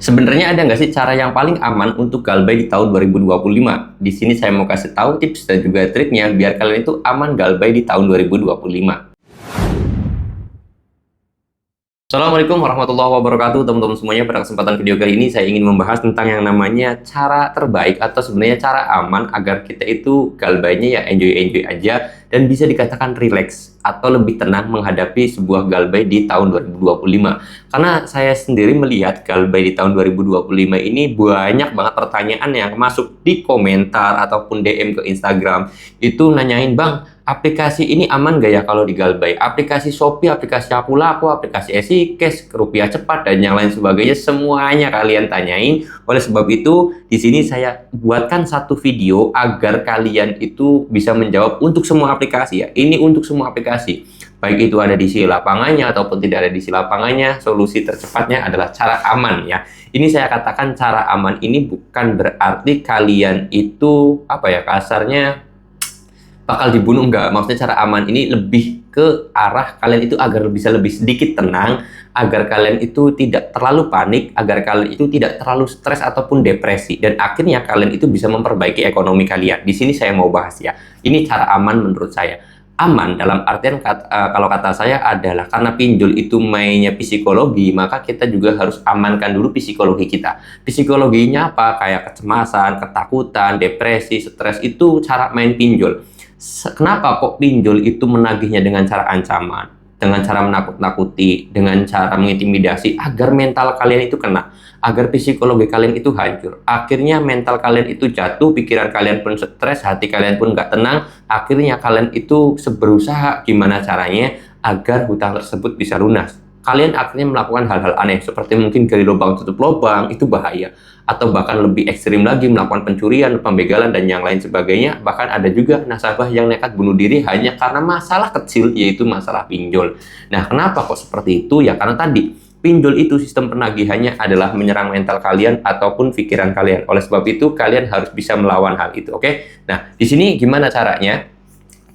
Sebenarnya ada nggak sih cara yang paling aman untuk galbay di tahun 2025? Di sini saya mau kasih tahu tips dan juga triknya biar kalian itu aman galbay di tahun 2025. Assalamualaikum warahmatullahi wabarakatuh teman-teman semuanya. Pada kesempatan video kali ini saya ingin membahas tentang yang namanya cara terbaik atau sebenarnya cara aman agar kita itu galbaynya ya enjoy aja dan bisa dikatakan relax atau lebih tenang menghadapi sebuah galbay di tahun 2025. Karena saya sendiri melihat galbay di tahun 2025 ini banyak banget pertanyaan yang masuk di komentar ataupun DM ke Instagram itu nanyain, "Bang, aplikasi ini aman gak ya kalau di galbay? Aplikasi Shopee, aplikasi Akulaku, aplikasi EasyCash, Rupiah Cepat, dan yang lain sebagainya, semuanya kalian tanyain. Oleh sebab itu, di sini saya buatkan satu video agar kalian itu bisa menjawab untuk semua aplikasi ya. Ini untuk semua aplikasi. Baik itu ada di sisi lapangannya ataupun tidak ada di sisi lapangannya, solusi tercepatnya adalah cara aman ya. Ini saya katakan cara aman ini bukan berarti kalian itu, apa ya, kasarnya bakal dibunuh, enggak. Maksudnya cara aman ini lebih ke arah kalian itu agar bisa lebih sedikit tenang, agar kalian itu tidak terlalu panik, agar kalian itu tidak terlalu stres ataupun depresi, dan akhirnya kalian itu bisa memperbaiki ekonomi kalian. Di sini saya mau bahas ya, ini cara aman menurut saya. Aman dalam artian kalau kata saya adalah karena pinjol itu mainnya psikologi, maka kita juga harus amankan dulu psikologi kita. Psikologinya apa? Kayak kecemasan, ketakutan, depresi, stres, itu cara main pinjol. Kenapa kok pinjol itu menagihnya dengan cara ancaman, dengan cara menakut-nakuti, dengan cara mengintimidasi agar mental kalian itu kena, agar psikologi kalian itu hancur. Akhirnya mental kalian itu jatuh, pikiran kalian pun stres, hati kalian pun nggak tenang. Akhirnya kalian itu berusaha gimana caranya agar hutang tersebut bisa lunas. Kalian akhirnya melakukan hal-hal aneh seperti mungkin gali lubang tutup lubang, itu bahaya. Atau bahkan lebih ekstrim lagi melakukan pencurian, pembegalan, dan yang lain sebagainya. Bahkan ada juga nasabah yang nekat bunuh diri hanya karena masalah kecil, yaitu masalah pinjol. Nah, kenapa kok seperti itu? Ya karena tadi, pinjol itu sistem penagihannya adalah menyerang mental kalian ataupun pikiran kalian. Oleh sebab itu, kalian harus bisa melawan hal itu, oke? Nah, di sini gimana caranya?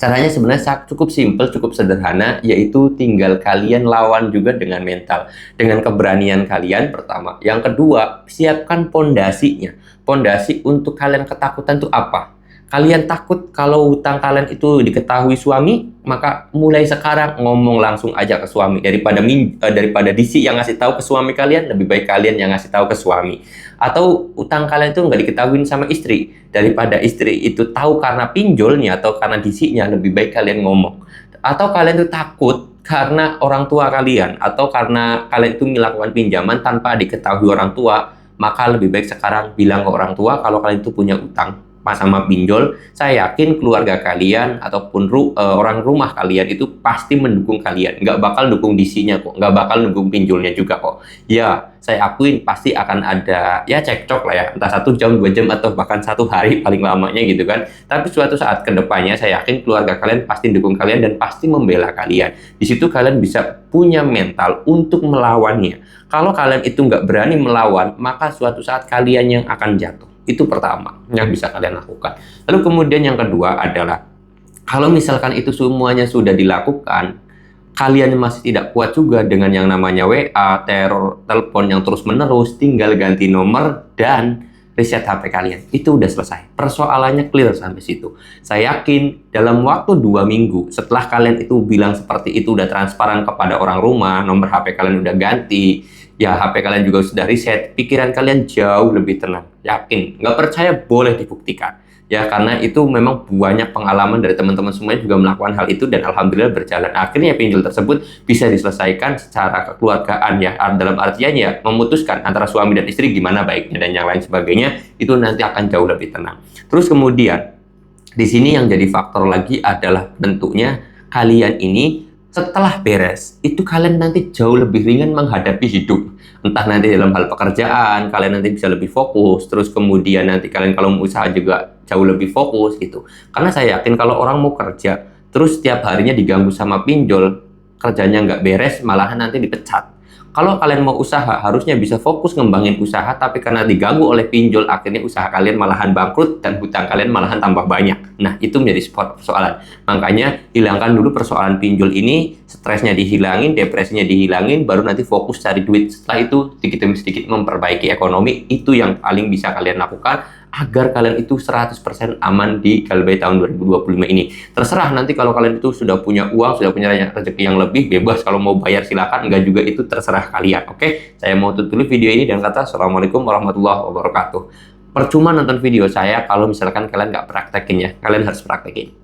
Caranya sebenarnya cukup simpel, cukup sederhana, yaitu tinggal kalian lawan juga dengan mental, dengan keberanian kalian pertama. Yang kedua, siapkan pondasinya. Pondasi untuk kalian ketakutan itu apa? Kalian takut kalau hutang kalian itu diketahui suami, maka mulai sekarang ngomong langsung aja ke suami. Daripada disi yang ngasih tahu ke suami kalian, lebih baik kalian yang ngasih tahu ke suami. Atau hutang kalian itu nggak diketahui sama istri, daripada istri itu tahu karena pinjolnya atau karena disinya, lebih baik kalian ngomong. Atau kalian itu takut karena orang tua kalian, atau karena kalian itu melakukan pinjaman tanpa diketahui orang tua, maka lebih baik sekarang bilang ke orang tua kalau kalian itu punya utang sama pinjol. Saya yakin keluarga kalian ataupun orang rumah kalian itu pasti mendukung kalian, nggak bakal dukung disinya kok, nggak bakal dukung pinjolnya juga kok. Ya, saya akuin pasti akan ada ya cekcok lah ya, entah 1 jam, 2 jam, atau bahkan 1 hari paling lamanya gitu kan. Tapi suatu saat kedepannya saya yakin keluarga kalian pasti dukung kalian dan pasti membela kalian. Di situ kalian bisa punya mental untuk melawannya. Kalau kalian itu nggak berani melawan, maka suatu saat kalian yang akan jatuh. Itu pertama yang bisa kalian lakukan. Lalu kemudian yang kedua adalah, kalau misalkan itu semuanya sudah dilakukan, kalian masih tidak kuat juga dengan yang namanya WA, teror, telepon yang terus-menerus, tinggal ganti nomor dan reset HP kalian. Itu udah selesai. Persoalannya clear sampai situ. Saya yakin dalam waktu 2 minggu setelah kalian itu bilang seperti itu, udah transparan kepada orang rumah, nomor HP kalian udah ganti, ya HP kalian juga sudah reset, pikiran kalian jauh lebih tenang. Yakin, nggak percaya boleh dibuktikan. Ya, karena itu memang banyak pengalaman dari teman-teman semuanya juga melakukan hal itu dan alhamdulillah berjalan. Akhirnya pinjol tersebut bisa diselesaikan secara kekeluargaan ya. Dalam artian ya memutuskan antara suami dan istri gimana baiknya dan yang lain sebagainya, itu nanti akan jauh lebih tenang. Terus kemudian di sini yang jadi faktor lagi adalah tentunya kalian ini setelah beres, itu kalian nanti jauh lebih ringan menghadapi hidup. Entah nanti dalam hal pekerjaan, kalian nanti bisa lebih fokus. Terus kemudian nanti kalian kalau mau usaha juga jauh lebih fokus gitu. Karena saya yakin kalau orang mau kerja, terus setiap harinya diganggu sama pinjol, kerjanya nggak beres, malahan nanti dipecat. Kalau kalian mau usaha, harusnya bisa fokus ngembangin usaha, tapi karena diganggu oleh pinjol, akhirnya usaha kalian malahan bangkrut dan hutang kalian malahan tambah banyak. Nah, itu menjadi persoalan. Makanya, hilangkan dulu persoalan pinjol ini, stresnya dihilangin, depresinya dihilangin, baru nanti fokus cari duit. Setelah itu, sedikit demi sedikit memperbaiki ekonomi, itu yang paling bisa kalian lakukan agar kalian itu 100% aman di Galbay tahun 2025 ini. Terserah nanti kalau kalian itu sudah punya uang, sudah punya rezeki yang lebih, bebas kalau mau bayar silakan, enggak juga itu terserah kalian. Oke, saya mau tutup dulu video ini dan kata Assalamualaikum warahmatullahi wabarakatuh. Percuma nonton video saya kalau misalkan kalian nggak praktekin ya, kalian harus praktekin.